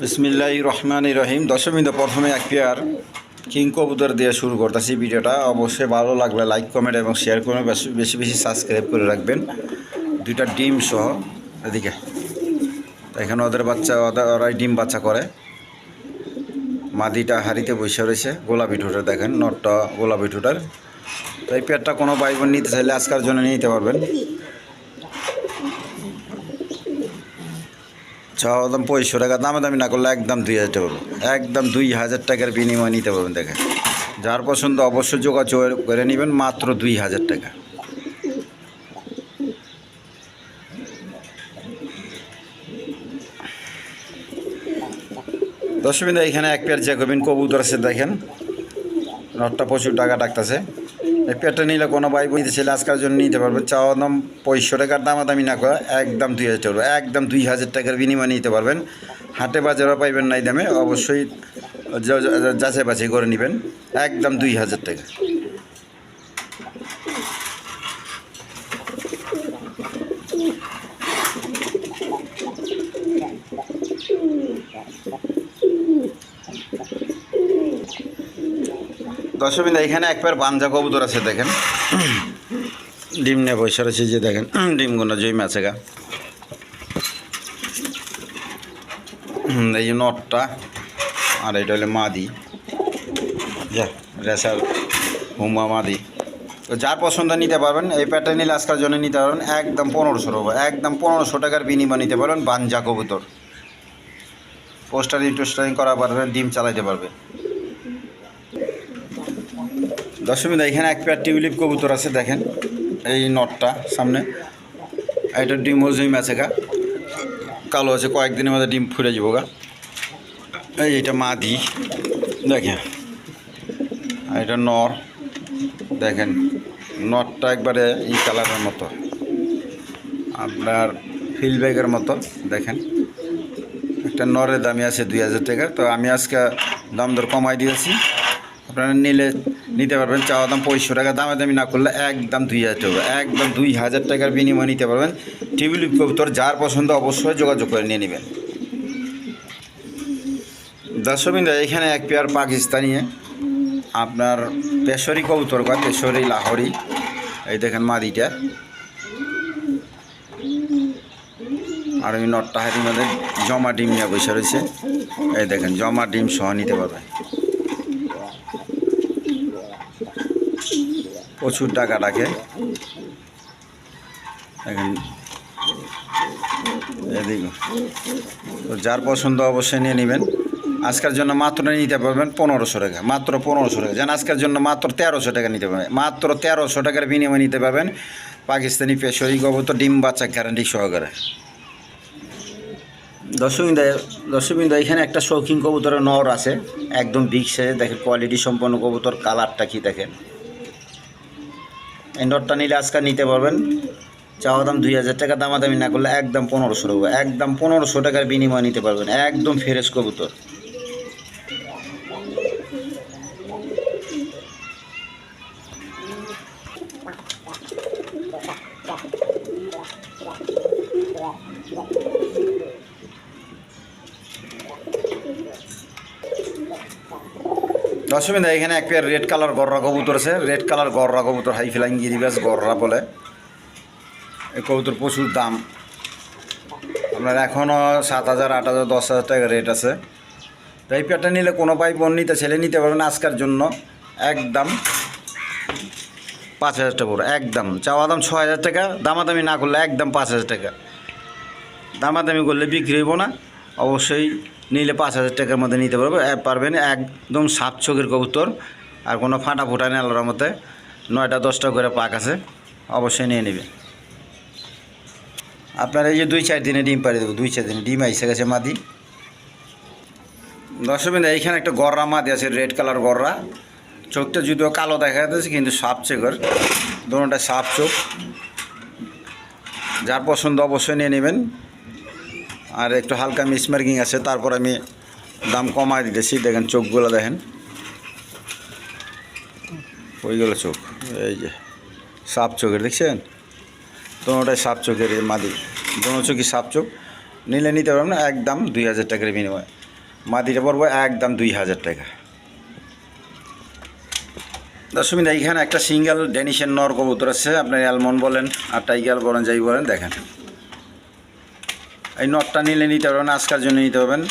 বিসমিল্লাহির রহমানির রহিম। দশমিতে প্রথমে এক পেয়ার কিং কবুতর দিয়ে শুরু করতেছি ভিডিওটা। অবশ্যই ভালো লাগলে লাইক কমেন্ট এবং শেয়ার করে বেশি বেশি সাবস্ক্রাইব করে রাখবেন। দুইটা ডিম সহ এদিকে এখানে ওদের বাচ্চা ওরাই ডিম বাচ্চা করে। মাদিটা হাড়িতে বসে রয়েছে, গোলাপি ঠোঁটের দেখেন, নটটা গোলাপি ঠোঁটের। তো এই পেয়ারটা কোনো ভাই বোন নিতে চাইলে আজকের জন্য নিতে পারবেন। চাওয়া দাম 2500 টাকা, দামি না করলে একদম 2000 টাকা পারবেন, একদম 2000 টাকার বিনিময়ে নিতে পারবেন। দেখেন যার পছন্দ অবশ্যই যোগাযোগ করে নেবেন, মাত্র 2000 টাকা। দশমিন এখানে এক পেয়ার জ্যাকোবিন কবুতর আছে, দেখেন নটটা প্রচুর টাকা ডাকতেছে। এই পেয়ারটা নিলে কোনো ভাই বোন ছেলে আজকের জন্য নিতে পারবে। চাওয়া দাম 2500 টাকার, দামি না করে একদম 2000 টাকা, একদম 2000 টাকার বিনিময়ে নিতে পারবেন। হাটে বাজারও পাইবেন না এই দামে, অবশ্যই যাচাই বাছাই করে নেবেন। একদম 2000 টাকা। দশমিন এখানে এক পেয়ার বাঞ্জা কবুতর আছে, দেখেন ডিম নিয়ে বসে রয়েছে, যে দেখেন ডিমগুলো জমি আছে গা। এই যে নটটা, আর এটা হলো মাদি, যা রেসার হুমা মাদি। তো যার পছন্দ নিতে পারবেন। এই পেয়ারটা নিলে আজকের জন্য নিতে পারবেন একদম 1500 টাকা, একদম 1500 টাকার বিনিময় নিতে পারবেন বাঞ্জা কবুতর। পোস্টারিং টোস্টারিং করা পারবেন, ডিম চালাইতে পারবেন। দশমিন এখানে এক পেয়ার টিউলিপ কবুতর আছে, দেখেন এই নটটা সামনে, এটা ডিম জমি আছে গা, কালো আছে, কয়েকদিনের মধ্যে ডিম ফুটে যাব গা। এইটা মাদি, দেখেন এটা নর, দেখেন নটটা একবারে এই কালারের মতো, আপনার ফিল ব্যাগের মতো। দেখেন একটা নরের দামই আছে 2000 টাকা। তো আমি আজকে দাম দর কমাই দিয়েছি, আপনারা নিতে পারবেন। চাওয়া দাম 2500 টাকা, দামি না করলে একদম 2000 টাকা, একদম 2000 টাকার বিনিময়ে নিতে পারবেন টিউলিপ কবুতর। যার পছন্দ অবশ্যই যোগাযোগ করে নিয়ে নেবেন। দর্শকবৃন্দ এখানে এক পেয়ার পাকিস্তানি আপনার পেশরি কবুতর বা পেশরি লাহোরি, এই দেখেন মাদিটা, আর ওই নটটা হাড়ির মধ্যে জমা ডিম নিয়ে বসে রয়েছে, এই দেখেন জমা ডিম সহ নিতে পারবেন। প্রচুর টাকা ডাকে, দেখেন এদিকে। তো যার পছন্দ অবশ্যই নিয়ে নেবেন। আজকের জন্য মাত্র নিতে পারবেন 1500 টাকা, মাত্র 1500 টাকা। যেন আজকের জন্য মাত্র 1300 টাকা নিতে পারবেন, মাত্র 1300 টাকার বিনিময়ে নিতে পারবেন পাকিস্তানি পেশরি কবুতর, ডিম বাচ্চা গ্যারান্টি সহকারে। দর্শকবৃন্দ এখানে একটা শৌখিন কবুতরের নর আছে, একদম বিগ সাইজে, দেখেন কোয়ালিটি সম্পন্ন কবুতর। কালারটা কি দেখেন। এই নটটা নিলে আজকে নিতে পারবেন। চাওয়া দাম 2000 টাকা, দামি না করলে একদম 1500 টাকা, একদম 1500 টাকার বিনিময়ে নিতে পারবেন। একদম ফ্রেশ কবুতর। দর্শকবৃন্দ এখানে এক পেয়ার রেড কালার গররা কবুতর আছে, রেড কালার গররা কবুতর, হাই ফ্লাইং গিরিবাস গররা বলে। এই কবুতর প্রচুর দাম, আপনার এখনও 7000, 8000, 10,000 টাকা রেট আছে। তো এই পেয়ারটা নিলে কোনো ভাই বোন ছেলে নিতে পারবেন আজকের জন্য একদম 5000 টাকা পড়ে, একদম। চাওয়া দাম 6000 টাকা, দামাদামি না করলে একদম 5000 টাকা। দামাদামি করলে বিক্রি হইব না, অবশ্যই নিলে 5000 টাকার মধ্যে নিতে পারবেন। একদম সাত চোখের কবুতর, আর কোনো ফাটা ফুটা নেই আলোর মধ্যে, 9টা 10টা করে পাক আছে, অবশ্যই নিয়ে নেবে। আপনার এই যে 2-4 দিনে ডিম পাড়ি দেবো, 2-4 দিনে ডিম এসে গেছে মাদি। দর্শকবৃন্দ এইখানে একটা গররা মাদি আছে, রেড কালার গররা। চোখটা যদিও কালো দেখা যাচ্ছে, কিন্তু সাপ চোখের, দুটোটা সাপ চোখ। যার পছন্দ অবশ্যই নিয়ে নেবেন। আর একটু হালকা মিসমার্কিং আছে, তারপর আমি দাম কমায় দিতেছি। দেখেন চোখগুলো দেখেন, ওইগুলো চোখ, এই যে সাপ চোখের দেখছেন, দুটোটাই সাপ চোখের মাদি, দুটো চোখই সাপ চোখ। নিলে নিতে পারবেন একদম 2000 টাকার বিনিময়ে। মাদিটা পড়বো একদম 2000 টাকা। দর্শক এইখানে একটা সিঙ্গেল ডেনিশের নর কবুতর আছে, আপনার অ্যালমন্ড বলেন আর টাইগার বলেন যাই বলেন। দেখেন এই নটটা নিলে নিতে পারবেন, আজকের জন্য নিতে পারবেন।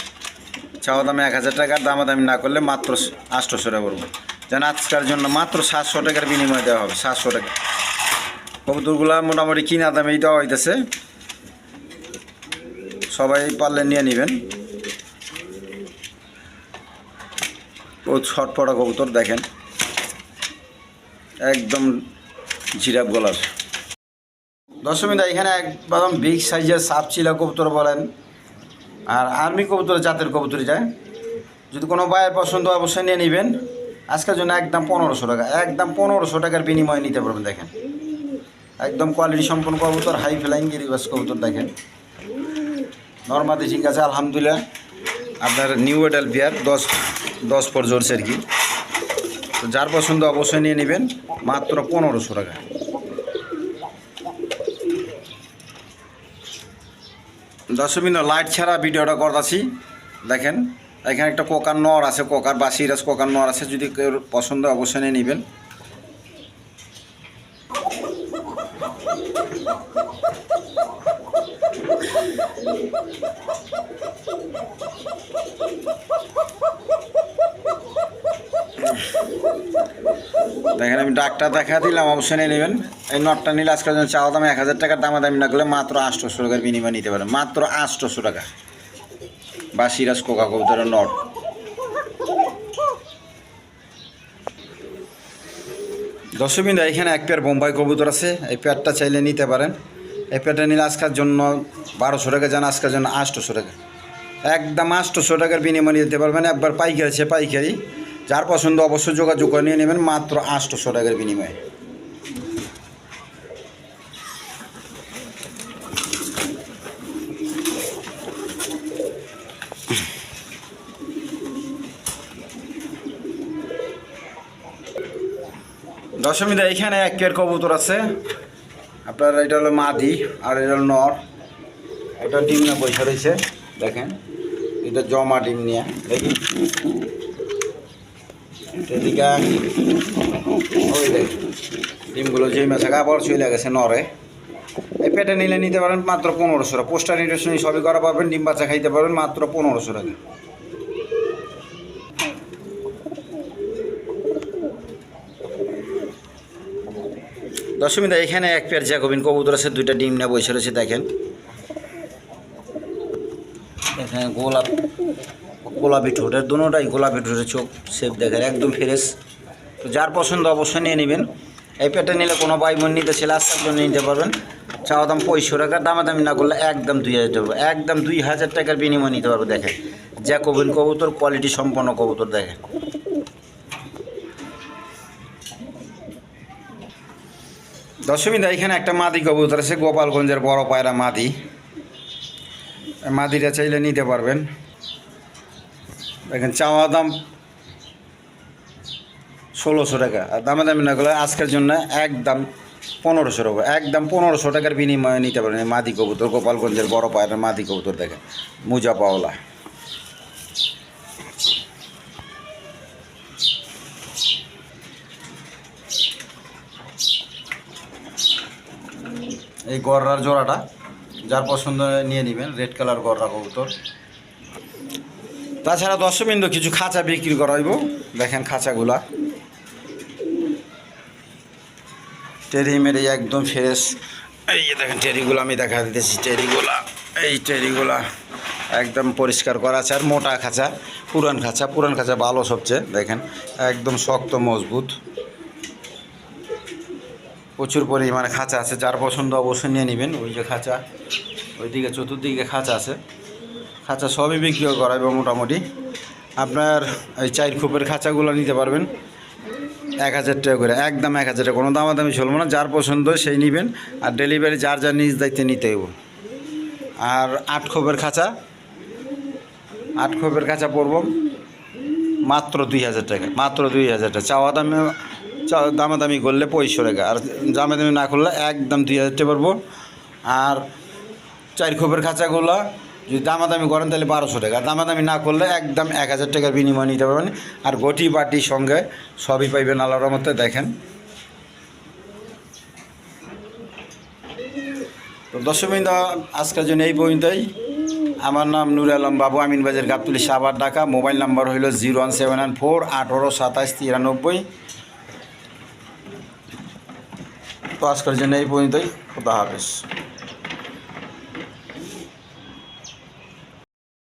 চাওয়া দামে 1000 টাকার, দামাদামি না করলে মাত্র 800 টাকা পড়বো। যেন আজকের জন্য মাত্র 700 টাকার বিনিময়ে দেওয়া হবে, 700 টাকা। কবুতরগুলা মোটামুটি কিনা দামেই দেওয়া হইতেছে, সবাই পারলে নিয়ে নেবেন। ও ছটপটা কবুতর দেখেন, একদম জিরাফ গলার। দশমিদা এখানে একদম বিগ সাইজের সাপচিলা কবুতর বলেন আর আর্মি কবুতর জাতের কবুতরই যায়। যদি কোনো ভাইয়ের পছন্দ অবশ্যই নিয়ে নেবেন। আজকের জন্য একদম 1500 টাকা, একদম 1500 টাকার বিনিময়ে নিতে পারবেন। দেখেন একদম কোয়ালিটি সম্পন্ন কবুতর, হাই ফ্লাইং গিরিবাস কবুতর। দেখেন নর্মাদি ঠিক আছে আলহামদুলিল্লাহ। আপনার নিউ এডাল বিয়ার 10 পর জোরছে আর কি। তো যার পছন্দ অবশ্যই নিয়ে নেবেন, মাত্র 1500 টাকা। দশমিন লাইট ছাড়া ভিডিওটা করতেছি। দেখেন এখানে একটা কোকার নর আছে, কোকার বা সিরাজ কোকার নর আছে, যদি কেউ পছন্দ অবশ্যই নিয়ে নেবেন। দেখেন আমি ডাকটা দেখা দিলাম, অবশ্যই নিয়ে নেবেন। এই নটটা নিলে আজকের জন্য চাওয়া দাম 1000 টাকার, দামাদামি না করলে মাত্র 800 টাকার বিনিময়ে নিতে পারেন, মাত্র 800 টাকা। বা সিরাজ কোকা কবুতরের নট। দর্শকবৃন্দ এখানে এক পেয়ার বোম্বাই কবুতর আছে, এই পেয়ারটা চাইলে নিতে পারেন। এই পেয়ারটা নিলে আজকের জন্য 1200 টাকা, জানা আজকের জন্য 800 টাকা, একদম 800 টাকার বিনিময়ে নিতে পারবেন। একবার পাইকারি আছে পাইকারি, যার পছন্দ অবশ্যই যোগাযোগ করে নিয়ে নেবেন, মাত্র 800 টাকার বিনিময়ে। দশমিদা এখানে এক পেয়ার কবুতর আছে আপনার, এটা হলো মাদি আর এটা হলো নর। এটা ডিম নিয়ে বসে রয়েছে, দেখেন এটা জমা ডিম নিয়ে। দেখি এদিকে ওই দেখ ডিমগুলো যেই মাছে আবার চলে গেছে নরে। এই পেটে নিলে নিতে পারেন মাত্র 1500 টাকা। পোস্টার ইন্টারেস্ট সবই করা পাবেন, ডিম বাচ্চা খাইতে পারবেন মাত্র 1500 টাকা। দশমিদা এখানে এক পেয়ার জ্যাকোবিন কবুতর আছে, দুইটা ডিম নিয়ে বসে রয়েছে। দেখেন এখানে গোলাপি ঠোঁটের, দুটোটাই গোলাপি ঠোঁটের চোখ শেপ দেখেন একদম ফ্রেশ। তো যার পছন্দ অবশ্যই নিয়ে নেবেন। এই পেয়ারটা নিলে কোনো ভাই বোন নিতে ছেলে আসার জন্য নিতে পারবেন। চাওয়া দাম 500 টাকা, দামাদামি না করলে একদম 2000 টাকা, একদম 2000 টাকার বিনিময়ে নিতে পারবো। দেখেন জ্যাকোবিন কবুতর, কোয়ালিটি সম্পন্ন কবুতর। দেখেন দশমিদা এখানে একটা মাদি কবুতর আছে, গোপালগঞ্জের বড় পায়রা মাদি। মাদিটা চাইলে নিতে পারবেন। দেখেন চাওয়া দাম 1600 টাকা, আর দামাদামি না করলে আজকের জন্য একদম 1500 টাকা, একদম 1500 টাকার বিনিময়ে নিতে পারেন এই মাদি কবুতর, গোপালগঞ্জের বড় পায়রা মাদি কবুতর। দেখেন মুজা পাওলা। এই গররার জোড়াটা যার পছন্দ নিয়ে নেবেন, রেড কালার গররা কবুতর। তাছাড়া দর্শকবৃন্দ কিছু খাঁচা বিক্রি করা হইব। দেখেন খাঁচাগুলা টেরি মেরে একদম ফ্রেশ। এই যে দেখেন টেরিগুলো আমি দেখা দিতেছি, টেরিগুলা এই টেরিগুলা একদম পরিষ্কার করা আছে। আর মোটা খাঁচা, পুরান খাঁচা ভালো সবচেয়ে। দেখেন একদম শক্ত মজবুত, প্রচুর পরিমাণে খাঁচা আছে। যার পছন্দ অবশ্যই নিয়ে নেবেন। ওই যে খাঁচা, ওইদিকে চতুর্দিকে খাঁচা আছে, খাঁচা সবই বিক্রি করা এবং মোটামুটি আপনার এই 4 খোপের খাঁচাগুলো নিতে পারবেন 1000 টাকা করে, একদম 1000 টাকা, কোনো দামাদামি চলবো না। যার পছন্দ সেই নেবেন, আর ডেলিভারি যার যার নিজ দায়িত্বে নিতে হইব। আর 8 খোপের খাঁচা পড়ব মাত্র 2000 টাকা, মাত্র 2000 টাকা। দামাদামি করলে 500 টাকা, আর দামাদামি না করলে একদম 2000 টাকা পড়বো। আর 4 খোপের খাঁচাগুলো যদি দামাদামি করেন তাহলে 1200 টাকা, দামাদামি না করলে একদম 1000 টাকার বিনিময় নিতে পারবেন। আর গটি বাটি সঙ্গে সবই পাইবেন আল্লাহর রহমতে। দেখেন তো দর্শকবৃন্দ, আজকের জন্য এই পর্যন্তই। আমার নাম নুর আলম বাবু, আমিনবাজার গাবতলী, সাভার, ঢাকা। মোবাইল নাম্বার হইল 01794 18 27 93। তো আজকের জন্য এই পর্যন্তই। খুদা হাফেজ।